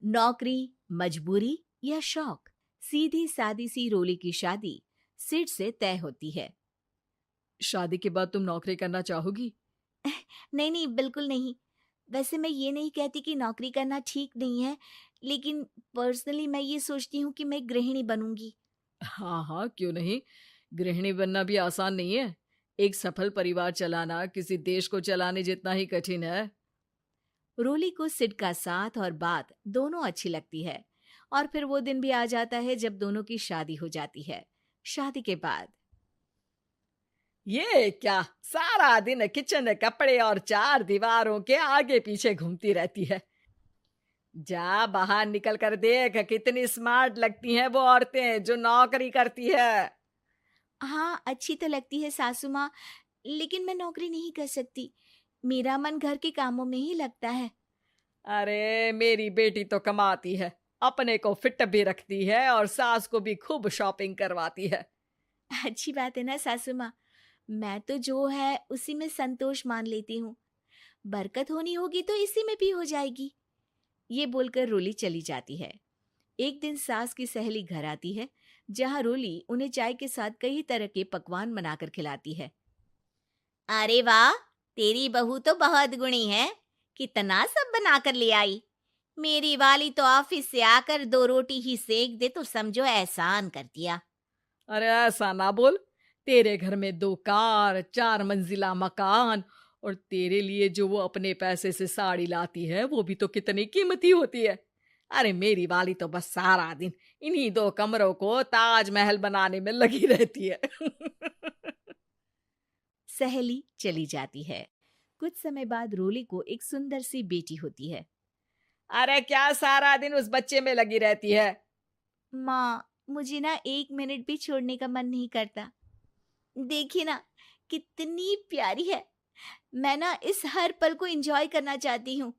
नौकरी, मजबूरी या शौक, सीधी सादी सी रोली की शादी सिड से तय होती है। शादी के बाद तुम नौकरी करना चाहोगी? नहीं नहीं, बिल्कुल नहीं। वैसे मैं ये नहीं कहती कि नौकरी करना ठीक नहीं है, लेकिन पर्सनली मैं ये सोचती हूँ कि मैं गृहिणी बनूंगी। हाँ हाँ, क्यों नहीं। गृहिणी बनना भी आसान नहीं है। एक सफल परिवार चलाना किसी देश को चलाने जितना ही कठिन है। रोली को सिड का साथ और बात दोनों अच्छी लगती है, और फिर वो दिन भी आ जाता है जब दोनों की शादी हो जाती है। शादी के बाद ये क्या, सारा दिन किचन कपड़े और चार दीवारों के आगे पीछे घूमती रहती है। जा बाहर निकल कर देख, कितनी स्मार्ट लगती हैं वो औरतें जो नौकरी करती है। हाँ, अच्छी तो लगती है सासू माँ, लेकिन मैं नौकरी नहीं कर सकती। मेरा मन घर के कामों में ही लगता है। अरे मेरी बेटी तो कमाती है, अपने को फिट भी रखती है और सास को भी खूब शॉपिंग करवाती है। अच्छी बात है ना सासू माँ। मैं तो जो है उसी में संतोष मान लेती हूँ। बरकत होनी होगी तो इसी में भी हो जाएगी। ये बोलकर रोली चली जाती है। एक दिन सास की सहेली घर आती है, जहाँ रोली उन्हें चाय के साथ कई तरह के पकवान बनाकर खिलाती है। अरे वाह, तेरी बहू तो बहुत गुणी है। कितना सब बनाकर ले आई। मेरी वाली तो ऑफिस से आकर 2 रोटी ही सेक दे तो समझो एहसान कर दिया। अरे ऐसा ना बोल। तेरे घर में 2 कार, 4 मंजिला मकान, और तेरे लिए जो वो अपने पैसे से साड़ी लाती है वो भी तो कितनी कीमती होती है। अरे मेरी वाली तो बस सारा दिन इन्हीं 2 कमरों को ताजमहल बनाने में लगी रहती है। सहेली चली जाती है। कुछ समय बाद रोली को एक सुंदर सी बेटी होती है। अरे क्या सारा दिन उस बच्चे में लगी रहती है। माँ, मुझे ना 1 मिनट भी छोड़ने का मन नहीं करता। देखिए ना, कितनी प्यारी है। मैं ना इस हर पल को एंजॉय करना चाहती हूँ।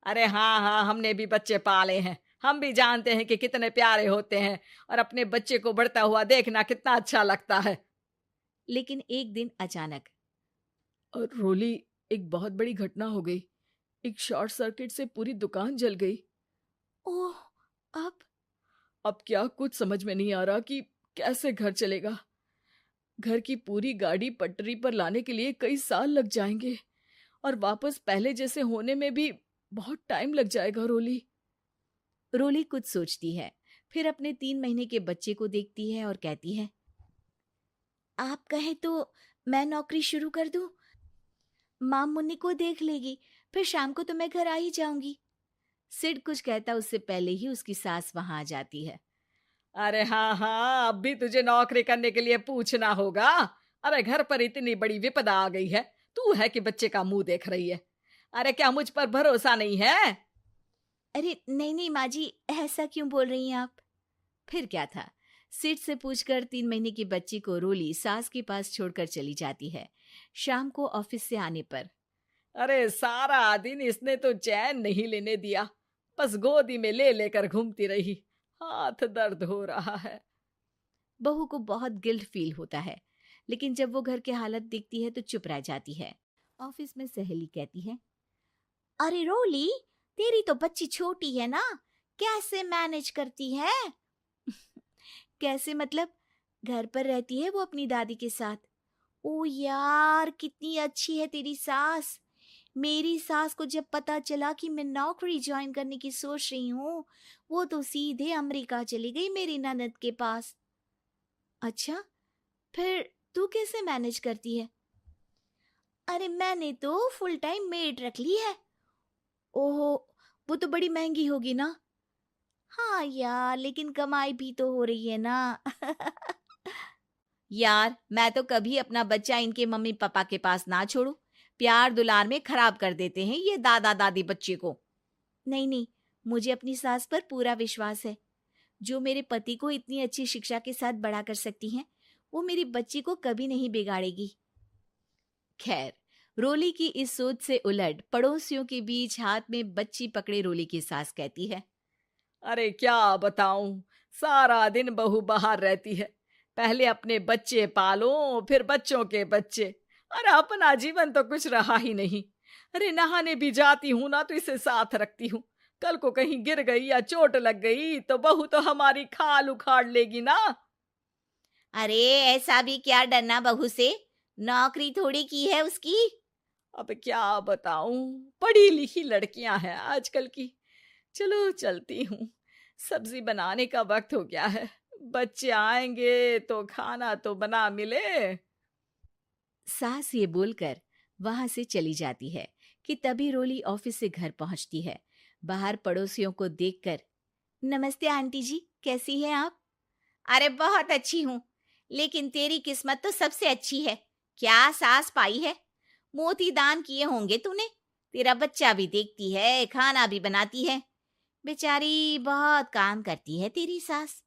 अरे हाँ हाँ, हमने भी बच्चे पाले हैं, हम भी जानते हैं कि कितने प्यारे होते हैं, और अपने बच्चे को बढ़ता हुआ देखना कितना अच्छा लगता है। लेकिन एक दिन अचानक और रोली, एक बहुत बड़ी घटना हो गई। एक शॉर्ट सर्किट से पूरी दुकान जल गई। ओह, अब अब क्या कुछ समझ में नहीं आ रहा कि कैसे घर चलेगा। घर की पूरी गाड़ी पटरी पर लाने के लिए कई साल लग जाएंगे, और वापस पहले जैसे होने में भी बहुत टाइम लग जाएगा। रोली रोली कुछ सोचती है, फिर अपने 3 महीने के बच्चे को देखती है और कहती है, आप कहे तो मैं नौकरी शुरू कर दूं? माँ मुन्नी को देख लेगी, फिर शाम को तो मैं घर आ ही जाऊंगी। सिड कुछ कहता उससे पहले ही उसकी सास वहां आ जाती है। अरे हाँ हाँ, अब भी तुझे नौकरी करने के लिए पूछना होगा। अरे घर पर इतनी बड़ी विपदा आ गई है, तू है कि बच्चे का मुंह देख रही है। अरे क्या मुझ पर भरोसा नहीं है? अरे नहीं नहीं माँ जी, ऐसा क्यों बोल रही हैं आप? फिर क्या था, सिड से पूछकर 3 महीने की बच्ची को रोली सास के पास छोड़कर चली जाती है। शाम को ऑफिस से आने पर अरे सारा दिन इसने तो चैन नहीं लेने दिया, बस गोदी में ले लेकर घूमती रही। हाथ दर्द हो रहा है। बहू को बहुत गिल्ट फील होता है, लेकिन जब वो घर की हालत देखती है तो चुप रह जाती है। ऑफिस में सहेली कहती है, अरे रोली, तेरी तो बच्ची छोटी है ना, कैसे मैनेज करती है? कैसे मतलब? घर पर रहती है वो अपनी दादी के साथ। ओ यार, कितनी अच्छी है तेरी सास। मेरी सास को जब पता चला कि मैं नौकरी ज्वाइन करने की सोच रही हूँ, वो तो सीधे अमेरिका चली गई मेरी ननद के पास। अच्छा, फिर तू कैसे मैनेज करती है? अरे मैंने तो फुल टाइम मेड रख ली है। ओहो, वो तो बड़ी महंगी होगी ना? हाँ यार, लेकिन कमाई भी तो हो रही है ना। यार, मैं तो कभी अपना बच्चा इनके मम्मी पापा के पास ना छोड़ू। प्यार दुलार में खराब कर देते हैं ये दादा दादी बच्चे को। नहीं नहीं, मुझे अपनी सास पर पूरा विश्वास है। जो मेरे पति को इतनी अच्छी शिक्षा के साथ बड़ा कर सकती हैं, वो मेरी बच्ची को कभी नहीं बिगाड़ेगी। खैर, रोली की इस सोच से उलट पड़ोसियों के बीच हाथ में बच्ची पकड़े रोली की सास कहती है, अरे क्या बताऊं, सारा दिन बहू बाहर रहती है। पहले अपने बच्चे पालो, फिर बच्चों के बच्चे। अरे अपना जीवन तो कुछ रहा ही नहीं। अरे नहाने भी जाती हूं ना तो इसे साथ रखती हूँ, कल को कहीं गिर गई या चोट लग गई तो बहू तो हमारी खाल उखाड़ लेगी ना। अरे ऐसा भी क्या डरना बहू से, नौकरी थोड़ी की है उसकी। अब क्या बताऊं, पढ़ी लिखी लड़कियां हैं आजकल की। चलो चलती हूँ, सब्जी बनाने का वक्त हो गया है। बच्चे आएंगे तो खाना तो बना मिले। सास ये बोलकर वहां से चली जाती है कि तभी रोली ऑफिस से घर पहुंचती है। बाहर पड़ोसियों को देखकर, नमस्ते आंटी जी, कैसी हैं आप? अरे बहुत अच्छी हूँ, लेकिन तेरी किस्मत तो सबसे अच्छी है। क्या सास पाई है, मोती दान किए होंगे तूने। तेरा बच्चा भी देखती है, खाना भी बनाती है। बेचारी बहुत काम करती है तेरी सास।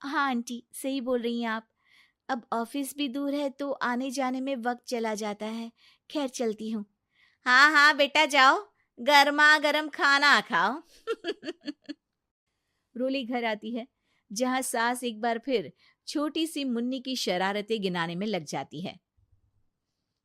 हाँ आंटी, सही बोल रही हैं आप। अब ऑफिस भी दूर है तो आने जाने में वक्त चला जाता है। खैर चलती हूँ। हाँ हाँ बेटा जाओ, गर्मा गर्म खाना खाओ। रोली घर आती है, जहां सास एक बार फिर छोटी सी मुन्नी की शरारतें गिनाने में लग जाती है।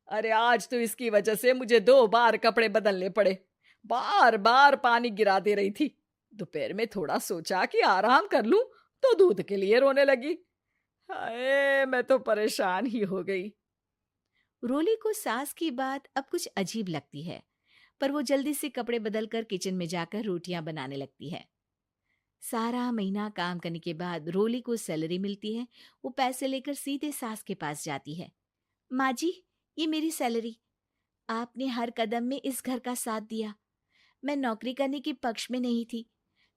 अरे आज तो इसकी वजह से मुझे 2 बार कपड़े बदलने पड़े। बार बार पानी गिरा दे रही थी। दोपहर में थोड़ा सोचा कि आराम कर लूं तो दूध के लिए रोने लगी। हाय, मैं तो परेशान ही हो गई। रोली को सास की बात अब कुछ अजीब लगती है, पर वो जल्दी से कपड़े बदलकर किचन में जाकर रोटियां बनाने लगती है। सारा महीना काम करने के बाद रोली को सैलरी मिलती है। वो पैसे लेकर सीधे सास के पास जाती है। माँ जी, ये मेरी सैलरी। आपने हर कदम में इस घर का साथ दिया। मैं नौकरी करने के पक्ष में नहीं थी।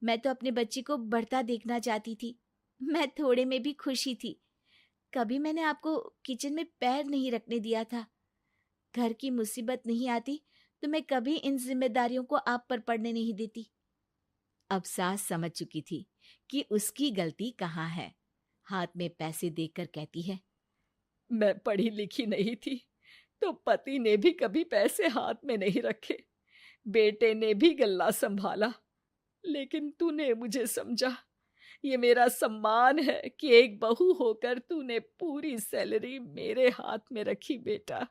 मैं तो अपने बच्चे को बढ़ता देखना चाहती थी। मैं थोड़े में भी खुशी थी। कभी मैंने आपको किचन में पैर नहीं रखने दिया था। घर की मुसीबत नहीं आती तो मैं कभी इन जिम्मेदारियों को आप पर पड़ने नहीं देती। अब सास समझ चुकी थी कि उसकी गलती कहाँ है। हाथ में पैसे देखकर कहती है, मैं पढ़ी लिखी नहीं थी तो पति ने भी कभी पैसे हाथ में नहीं रखे। बेटे ने भी गल्ला संभाला, लेकिन तूने मुझे समझा। ये मेरा सम्मान है कि एक बहू होकर तूने पूरी सैलरी मेरे हाथ में रखी बेटा।